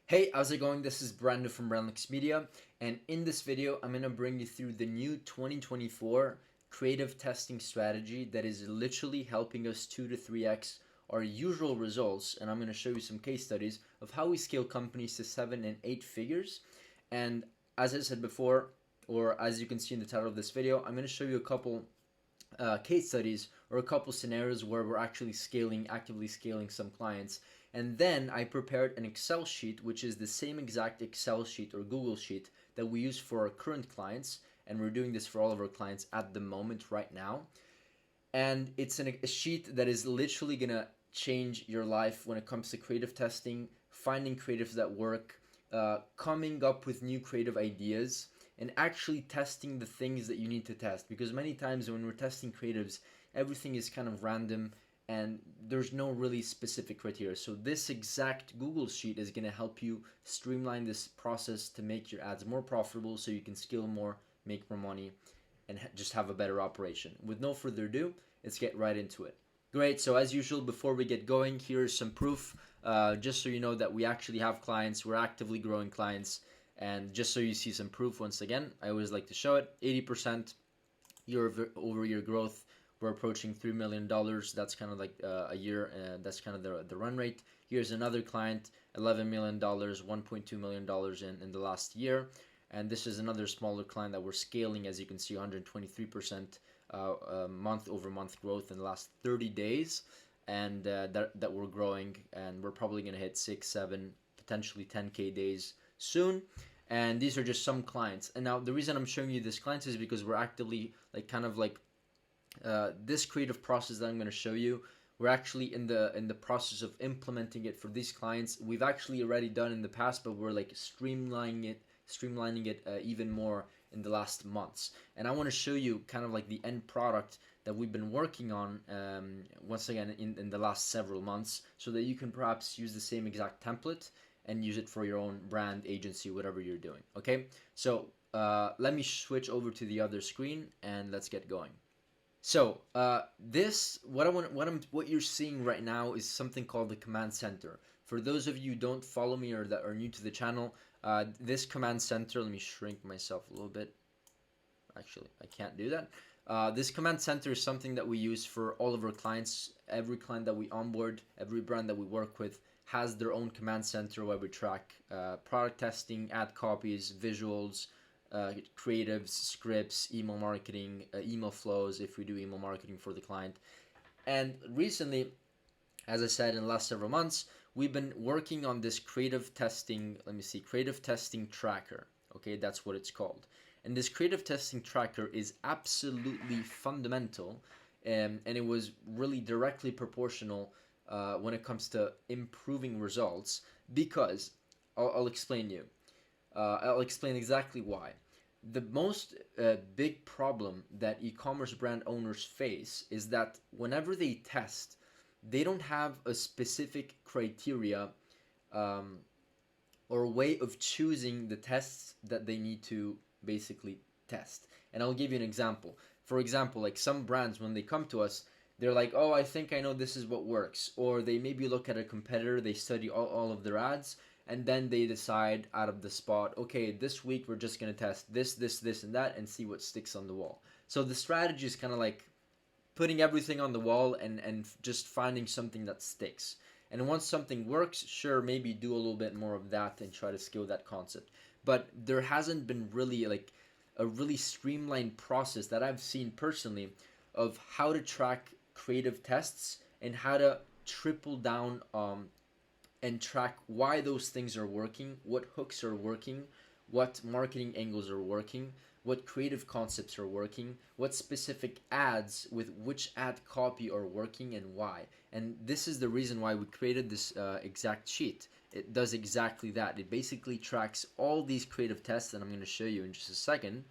Hey, how's it going? This is Brando from Brandlix Media, and in this video, I'm gonna bring you through the new 2024 creative testing strategy that is literally helping us 2 to 3x our usual results. And I'm gonna show you some case studies of how we scale companies to 7 and 8 figures. And as I said before, or as you can see in the title of this video, I'm gonna show you a couple case studies or a couple scenarios where we're actually actively scaling some clients. And then I prepared an Excel sheet, which is the same exact Excel sheet or Google sheet that we use for our current clients. And we're doing this for all of our clients at the moment right now. And it's a sheet that is literally going to change your life when it comes to creative testing, finding creatives that work, coming up with new creative ideas, and actually testing the things that you need to test. Because many times when we're testing creatives, everything is kind of random and there's no really specific criteria. So this exact Google sheet is going to help you streamline this process to make your ads more profitable so you can scale more, make more money, and just have a better operation. With no further ado, let's get right into it. Great, so as usual, before we get going, here's some proof, just so you know that we actually have clients, we're actively growing clients, and just so you see some proof, once again, I always like to show it. 80% year-over-year growth. We're approaching $3 million. That's kind of like a year. That's kind of the run rate. Here's another client, $11 million, $1.2 million in the last year. And this is another smaller client that we're scaling, as you can see, 123% month over month growth in the last 30 days. And that we're growing, and we're probably going to hit 6, 7, potentially 10K days soon. And these are just some clients. And now the reason I'm showing you this clients is because we're actively this creative process that I'm going to show you, we're actually in the process of implementing it for these clients. We've actually already done in the past, but we're like streamlining it even more in the last months. And I want to show you kind of like the end product that we've been working on once again in the last several months, so that you can perhaps use the same exact template and use it for your own brand, agency, whatever you're doing. Okay, so let me switch over to the other screen and let's get going. So what you're seeing right now is something called the command center. For those of you who don't follow me or that are new to the channel, this command center, let me shrink myself a little bit. Actually, I can't do that. This command center is something that we use for all of our clients. Every client that we onboard, every brand that we work with has their own command center where we track product testing, ad copies, visuals, creatives, scripts, email marketing, email flows if we do email marketing for the client. And recently, as I said, in the last several months, we've been working on this creative testing, creative testing tracker. Okay, that's what it's called. And this creative testing tracker is absolutely fundamental, and it was really directly proportional when it comes to improving results, because I'll explain you. I'll explain exactly why. The most big problem that e-commerce brand owners face is that whenever they test, they don't have a specific criteria um, or way of choosing the tests that they need to basically test. And I'll give you an example. For example, like some brands, when they come to us, they're like, oh, I think I know this is what works. Or they maybe look at a competitor, they study all of their ads, and then they decide out of the spot, okay, this week we're just going to test this, and that, and see what sticks on the wall. So the strategy is kind of like putting everything on the wall and just finding something that sticks. And once something works, sure, maybe do a little bit more of that and try to scale that concept. But there hasn't been really like a really streamlined process that I've seen personally of how to track creative tests and how to triple down and track why those things are working, what hooks are working, what marketing angles are working, what creative concepts are working, what specific ads with which ad copy are working, and why. And this is the reason why we created this exact sheet. It does exactly that. It basically tracks all these creative tests, and I'm going to show you in just a second,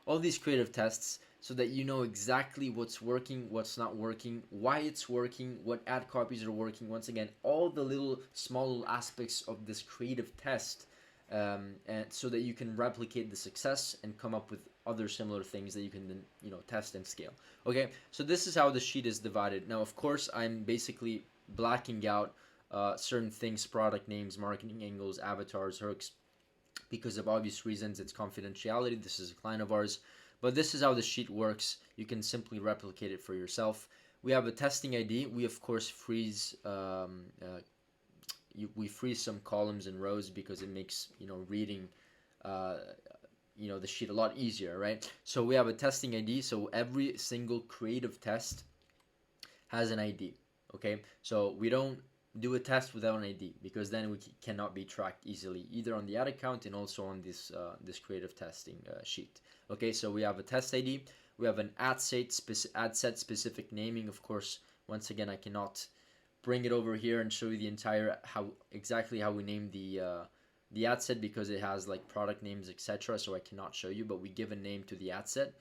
all these creative tests, so that you know exactly what's working, what's not working, why it's working, what ad copies are working. Once again, all the small aspects of this creative test, and so that you can replicate the success and come up with other similar things that you can then test and scale. Okay, so this is how the sheet is divided. Now, of course, I'm basically blacking out certain things, product names, marketing angles, avatars, hooks. Because of obvious reasons, it's confidentiality. This is a client of ours. But this is how the sheet works. You can simply replicate it for yourself. We have a testing ID. We, of course, freeze we freeze some columns and rows because it makes reading the sheet a lot easier, right? So we have a testing ID. So every single creative test has an ID. Okay, so we don't do a test without an ID because then we cannot be tracked easily either on the ad account and also on this creative testing sheet. Okay, so we have a test ID. We have an ad set specific naming. Of course, once again, I cannot bring it over here and show you the entire exactly how we name the ad set because it has like product names, etc. So I cannot show you, but we give a name to the ad set,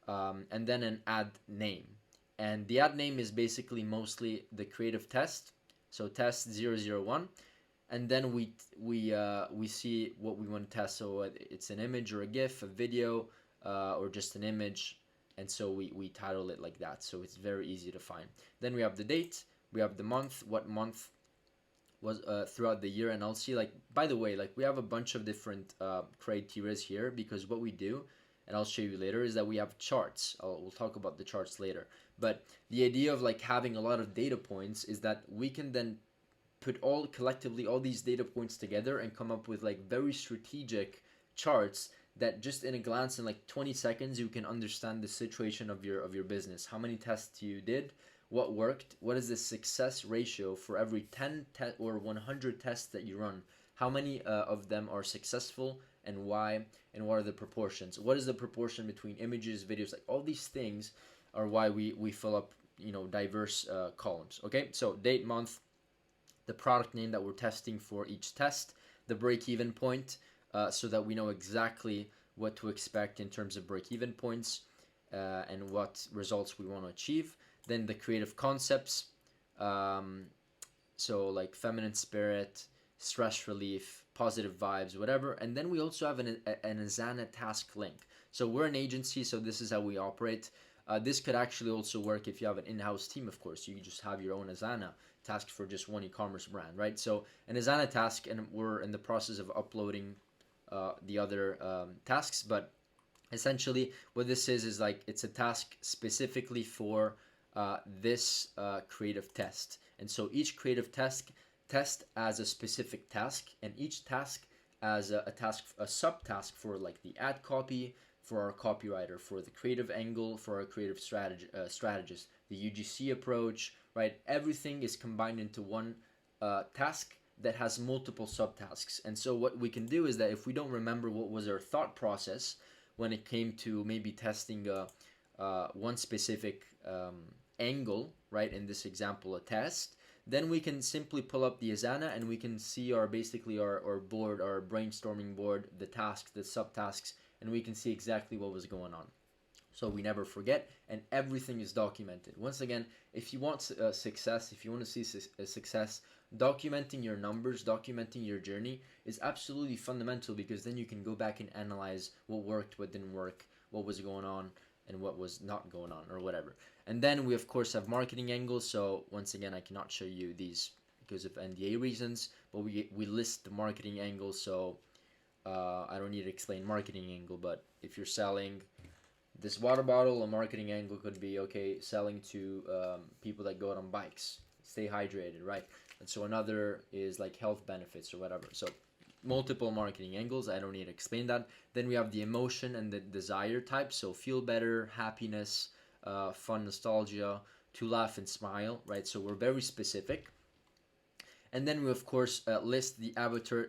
and then an ad name. And the ad name is basically mostly the creative test, so test 001, and then we see what we want to test. So it's an image or a GIF, a video, or just an image, and so we title it like that. So it's very easy to find. Then we have the date, we have the month, what month was throughout the year, and I'll see, like, by the way, like, we have a bunch of different criteria here because what we do, and I'll show you later, is that we have charts. We'll talk about the charts later. But the idea of like having a lot of data points is that we can then put collectively all these data points together and come up with like very strategic charts that just in a glance in like 20 seconds you can understand the situation of your business. How many tests you did, what worked, what is the success ratio for every 10 or 100 tests that you run, how many of them are successful and why, and what are the proportions, what is the proportion between images, videos, like all these things are why we fill up diverse columns. Okay, so date, month, the product name that we're testing for each test, the break-even point, so that we know exactly what to expect in terms of break-even points and what results we want to achieve. Then the creative concepts, so like feminine spirit, stress relief, positive vibes, whatever. And then we also have an Asana task link. So we're an agency, so this is how we operate. This could actually also work if you have an in-house team, of course. You just have your own Asana task for just one e-commerce brand, right? So an Asana task, and we're in the process of uploading the other tasks, but essentially what this is like it's a task specifically for this creative test. And so each creative test as a specific task, and each task as a subtask for like the ad copy, for our copywriter, for the creative angle, for our creative strategist, the UGC approach, right? Everything is combined into one task that has multiple subtasks. And so what we can do is that if we don't remember what was our thought process when it came to maybe testing one specific angle, right? In this example, a test, then we can simply pull up the Asana and we can see our board, our brainstorming board, the tasks, the subtasks, and we can see exactly what was going on. So we never forget, and everything is documented. Once again, if you want success, if you want to see success, documenting your numbers, documenting your journey is absolutely fundamental, because then you can go back and analyze what worked, what didn't work, what was going on, and what was not going on, or whatever. And then we of course have marketing angles. So once again, I cannot show you these because of NDA reasons, but we list the marketing angles. So I don't need to explain marketing angle, but if you're selling this water bottle, a marketing angle could be, okay, selling to people that go out on bikes, stay hydrated, right? And so another is like health benefits or whatever. So multiple marketing angles. I don't need to explain that. Then we have the emotion and the desire type. So feel better, happiness, fun, nostalgia, to laugh and smile, right? So we're very specific. And then we of course list the avatar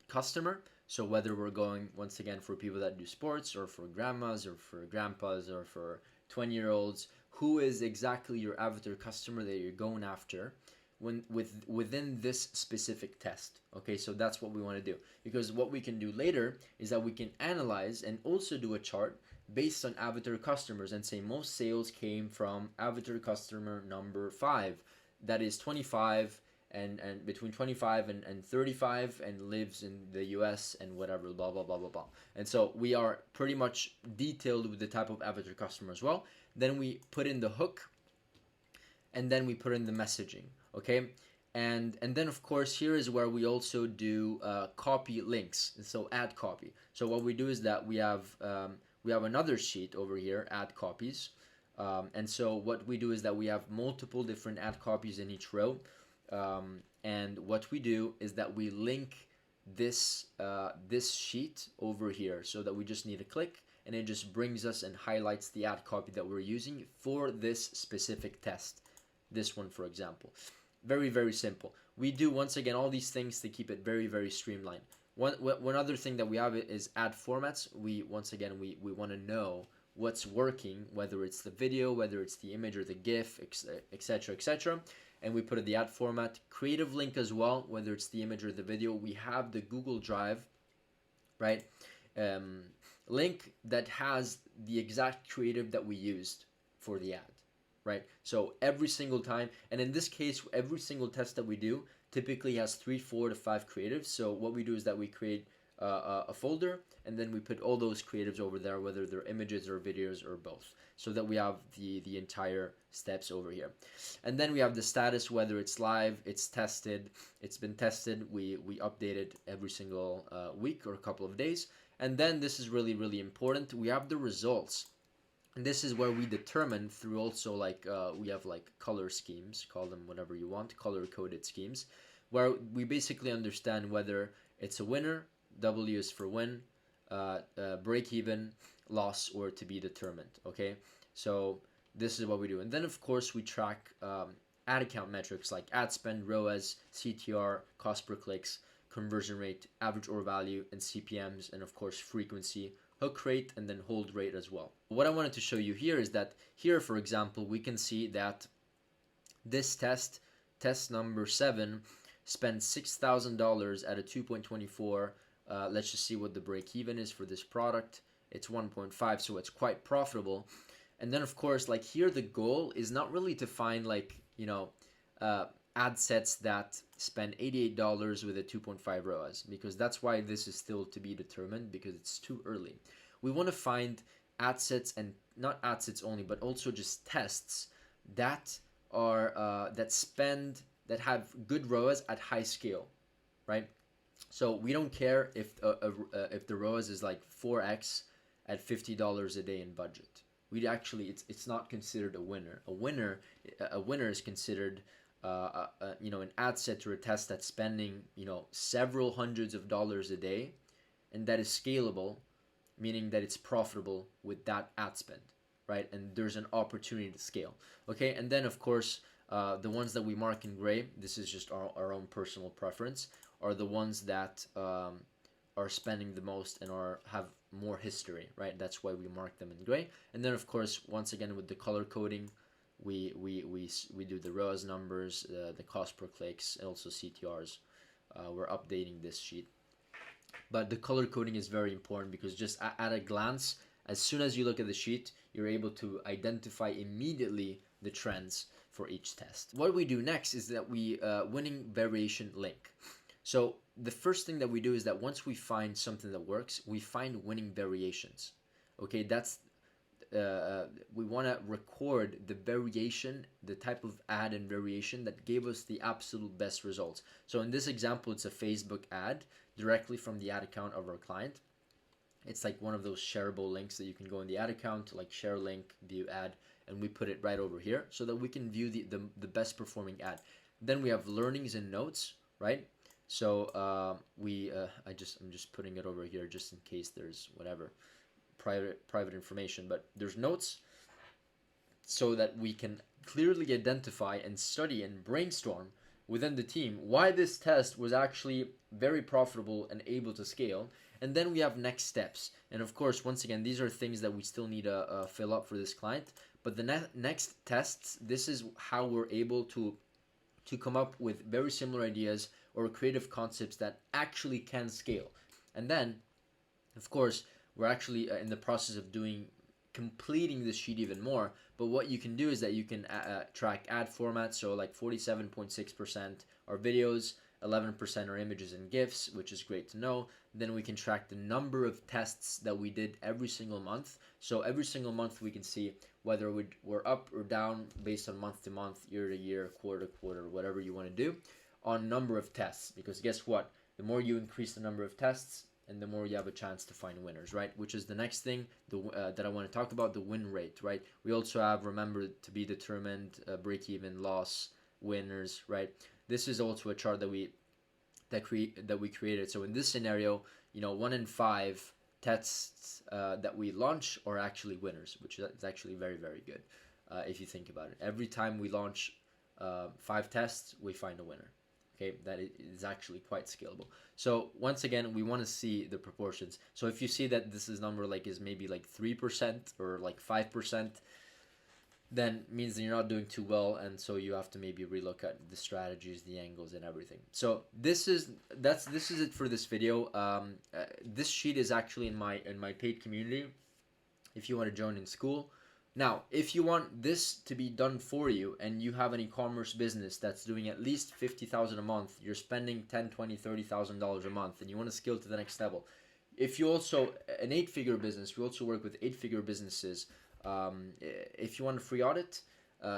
customer. So whether we're going, once again, for people that do sports, or for grandmas, or for grandpas, or for 20-year-olds, who is exactly your avatar customer that you're going after within this specific test. Okay, so that's what we want to do, because what we can do later is that we can analyze and also do a chart based on avatar customers and say most sales came from avatar customer number 5, that is 25 and between 25 and 35 and lives in the US and whatever, blah blah blah blah blah. And so we are pretty much detailed with the type of avatar customer as well. Then we put in the hook, and then we put in the messaging. Okay, And then of course here is where we also do copy links, so add copy. So what we do is that we have another sheet over here, add copies, and so what we do is that we have multiple different add copies in each row, and what we do is that we link this sheet over here, so that we just need to click and it just brings us and highlights the ad copy that we're using for this specific test, this one for example. Very, very simple. We do, once again, all these things to keep it very, very streamlined. One other thing that we have is ad formats. Once again, we want to know what's working, whether it's the video, whether it's the image or the GIF, etc., etc. And we put in the ad format. Creative link as well, whether it's the image or the video. We have the Google Drive, right? Link that has the exact creative that we used for the ad. Right? So every single time, and in this case, every single test that we do typically has 3, 4 to 5 creatives. So what we do is that we create a folder, and then we put all those creatives over there, whether they're images or videos or both, so that we have the entire steps over here. And then we have the status, whether it's live, it's tested, it's been tested, we update it every single week or a couple of days. And then this is really, really important, we have the results. And this is where we determine through also like we have like color schemes, call them whatever you want, color coded schemes, where we basically understand whether it's a winner, W is for win, break even, loss, or to be determined. Okay, so this is what we do. And then of course we track ad account metrics like ad spend, ROAS, CTR, cost per clicks, conversion rate, average order value, and CPMs, and of course frequency, hook rate, and then hold rate as well. What I wanted to show you here is that here, for example, we can see that this test number 7, spent $6,000 at a 2.24. Let's just see what the break even is for this product. It's 1.5, so it's quite profitable. And then of course, like here, the goal is not really to find like, you know, ad sets that spend $88 with a 2.5 ROAS, because that's why this is still to be determined, because it's too early. We want to find ad sets, and not ad sets only, but also just tests that are that have good ROAS at high scale, right? So we don't care if the ROAS is like 4x at $50 a day in budget. We actually, it's not considered a winner. A winner is considered you know, an ad set or a test that's spending, you know, several hundreds of dollars a day, and that is scalable, meaning that it's profitable with that ad spend, right? And there's an opportunity to scale. Okay, and then of course the ones that we mark in gray, this is just our own personal preference, are the ones that are spending the most and have more history, right? That's why we mark them in gray. And then of course, once again, with the color coding, we do the ROAS numbers, the cost per clicks, and also CTRs. We're updating this sheet. But the color coding is very important, because just at a glance, as soon as you look at the sheet, you're able to identify immediately the trends for each test. What we do next is that we winning variation link. So the first thing that we do is that once we find something that works, we find winning variations. Okay, that's we want to record the variation, the type of ad and variation that gave us the absolute best results. So in this example, it's a Facebook ad directly from the ad account of our client. It's like one of those shareable links that you can go in the ad account, like share link, view ad, and we put it right over here so that we can view the best performing ad. Then we have learnings and notes, right? So I'm just putting it over here just in case there's whatever private information, but there's notes so that we can clearly identify and study and brainstorm within the team why this test was actually very profitable and able to scale. And then we have next steps, and of course, once again, these are things that we still need to fill up for this client. But the next tests, this is how we're able to come up with very similar ideas or creative concepts that actually can scale. And then of course, we're actually in the process of completing this sheet even more. But what you can do is that you can track ad formats. So like 47.6% are videos, 11% are images and GIFs, which is great to know. Then we can track the number of tests that we did every single month. So every single month we can see whether we're up or down based on month to month, year to year, quarter to quarter, whatever you want to do. on number of tests, because guess what? The more you increase the number of tests, and the more you have a chance to find winners, right? Which is the next thing that I want to talk about, the win rate, right? We also have, remember, to be determined, break even, loss, winners, right? This is also a chart that we created. So in this scenario, 1 in 5 tests that we launch are actually winners, which is actually very, very good if you think about it. Every time we launch 5 tests, we find a winner. Okay, that is actually quite scalable. So once again, we want to see the proportions. So if you see that this is number is maybe 3% or 5%, then means that you're not doing too well, and so you have to maybe relook at the strategies, the angles, and everything. So this is it for this video. This sheet is actually in my paid community if you want to join in school. Now, if you want this to be done for you and you have an e-commerce business that's doing at least $50,000 a month, you're spending $10,000, $20,000, $30,000 a month, and you want to scale to the next level. If you also, an 8-figure business, we also work with 8-figure businesses. If you want a free audit,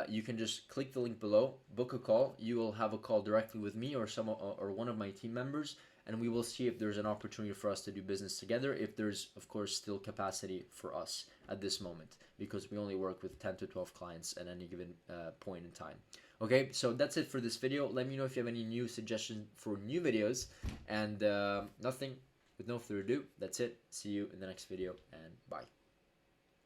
you can just click the link below, book a call. You will have a call directly with me or one of my team members, and we will see if there's an opportunity for us to do business together, if there's, of course, still capacity for us at this moment, because we only work with 10 to 12 clients at any given point in time. Okay, so that's it for this video. Let me know if you have any new suggestions for new videos, and with no further ado, that's it. See you in the next video, and bye.